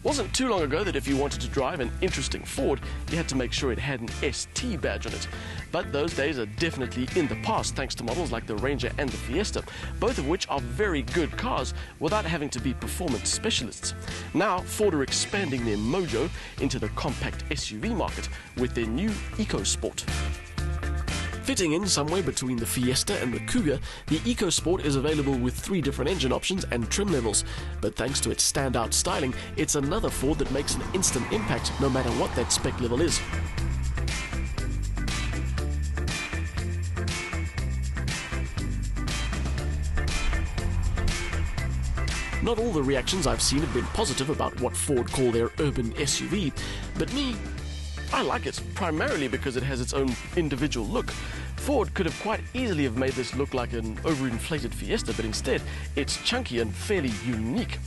Wasn't too long ago that if you wanted to drive an interesting Ford, you had to make sure it had an ST badge on it. But those days are definitely in the past thanks to models like the Ranger and the Fiesta, both of which are very good cars without having to be performance specialists. Now, Ford are expanding their mojo into the compact SUV market with their new EcoSport. Fitting in somewhere between the Fiesta and the Cougar, the EcoSport is available with 3 different engine options and trim levels. But thanks to its standout styling, it's another Ford that makes an instant impact no matter what that spec level is. Not all the reactions I've seen have been positive about what Ford call their urban SUV, but me, I like it, primarily because it has its own individual look. Ford could have quite easily have made this look like an overinflated Fiesta, but instead it's chunky and fairly unique.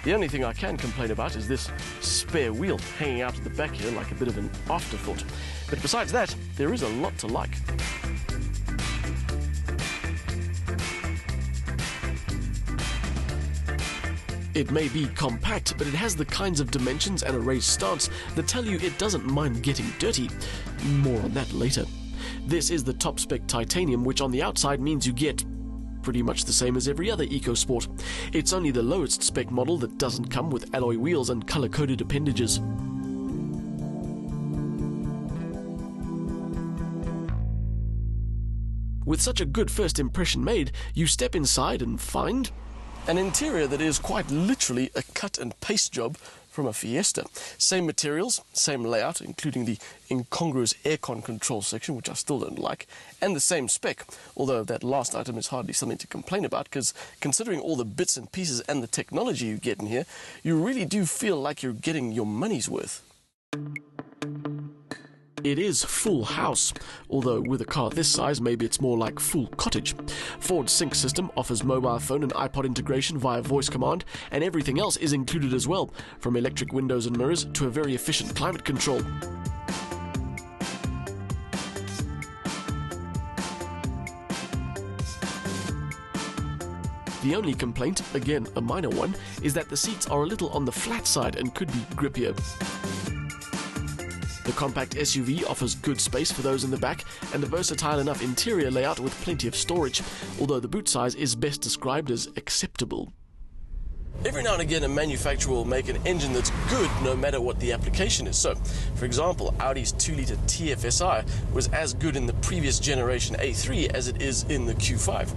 The only thing I can complain about is this spare wheel hanging out at the back here like a bit of an afterthought. But besides that, there is a lot to like. It may be compact, but it has the kinds of dimensions and a raised stance that tell you it doesn't mind getting dirty. More on that later. This is the top spec titanium, which on the outside means you get pretty much the same as every other EcoSport. It's only the lowest spec model that doesn't come with alloy wheels and color-coded appendages. With such a good first impression made, you step inside and find an interior that is quite literally a cut and paste job from a Fiesta. Same materials, same layout, including the incongruous aircon control section, which I still don't like, and the same spec, although that last item is hardly something to complain about, because considering all the bits and pieces and the technology you get in here, you really do feel like you're getting your money's worth. It is full house, although with a car this size, maybe it's more like full cottage. Ford's Sync system offers mobile phone and iPod integration via voice command, and everything else is included as well, from electric windows and mirrors to a very efficient climate control. The only complaint, again a minor one, is that the seats are a little on the flat side and could be grippier. The compact SUV offers good space for those in the back and a versatile enough interior layout with plenty of storage, although the boot size is best described as acceptable. Every now and again a manufacturer will make an engine that's good no matter what the application is. So, for example, Audi's 2-litre TFSI was as good in the previous generation A3 as it is in the Q5.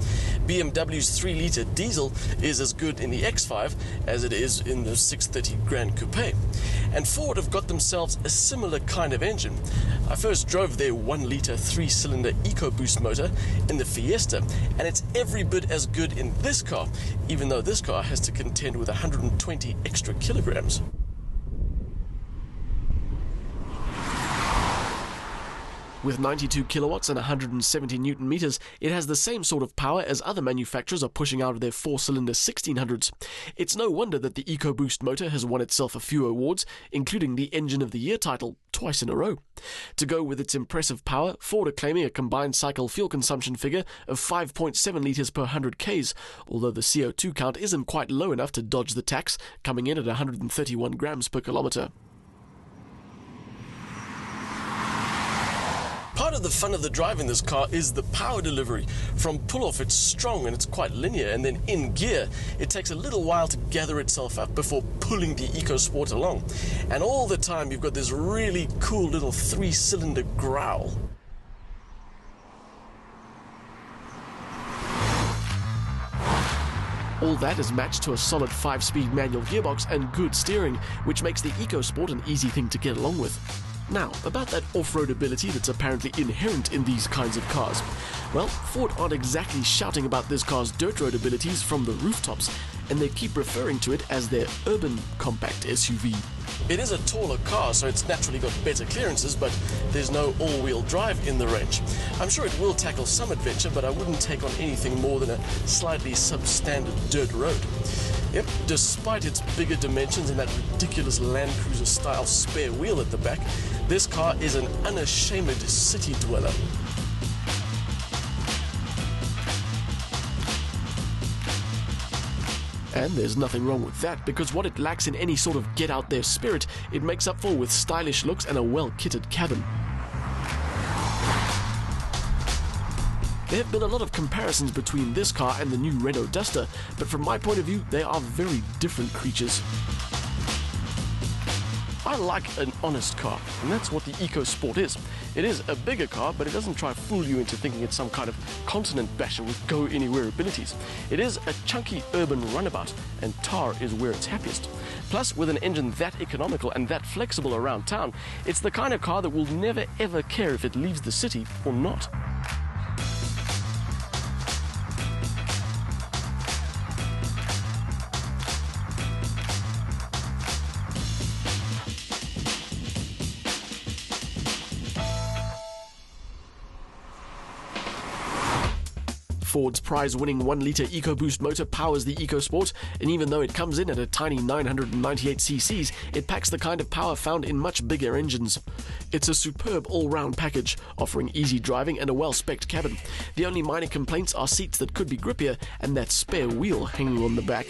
BMW's 3-litre diesel is as good in the X5 as it is in the 630 Grand Coupe. And Ford have got themselves a similar kind of engine. I first drove their 1-litre 3-cylinder EcoBoost motor in the Fiesta, and it's every bit as good in this car, even though this car has to contend with 120 extra kilograms. With 92 kilowatts and 170 newton meters, it has the same sort of power as other manufacturers are pushing out of their 4-cylinder 1600s. It's no wonder that the EcoBoost motor has won itself a few awards, including the Engine of the Year title, twice in a row. To go with its impressive power, Ford are claiming a combined cycle fuel consumption figure of 5.7 litres per 100 Ks, although the CO2 count isn't quite low enough to dodge the tax, coming in at 131 grams per kilometre. Part of the fun of the drive in this car is the power delivery. From pull-off it's strong and it's quite linear, and then in gear it takes a little while to gather itself up before pulling the EcoSport along. And all the time you've got this really cool little 3-cylinder growl. All that is matched to a solid 5-speed manual gearbox and good steering, which makes the EcoSport an easy thing to get along with. Now, about that off-road ability that's apparently inherent in these kinds of cars. Well, Ford aren't exactly shouting about this car's dirt road abilities from the rooftops, and they keep referring to it as their urban compact SUV. It is a taller car, so it's naturally got better clearances, but there's no all-wheel drive in the range. I'm sure it will tackle some adventure, but I wouldn't take on anything more than a slightly substandard dirt road. Yep, despite its bigger dimensions and that ridiculous Land Cruiser-style spare wheel at the back, this car is an unashamed city dweller. And there's nothing wrong with that, because what it lacks in any sort of get-out-there spirit, it makes up for with stylish looks and a well-kitted cabin. There have been a lot of comparisons between this car and the new Renault Duster, but from my point of view, they are very different creatures. I like an honest car, and that's what the EcoSport is. It is a bigger car, but it doesn't try to fool you into thinking it's some kind of continent basher with go-anywhere abilities. It is a chunky urban runabout, and tar is where it's happiest. Plus, with an engine that economical and that flexible around town, it's the kind of car that will never ever care if it leaves the city or not. Ford's prize-winning 1-litre EcoBoost motor powers the EcoSport, and even though it comes in at a tiny 998 cc's, it packs the kind of power found in much bigger engines. It's a superb all-round package, offering easy driving and a well-spec'd cabin. The only minor complaints are seats that could be grippier and that spare wheel hanging on the back.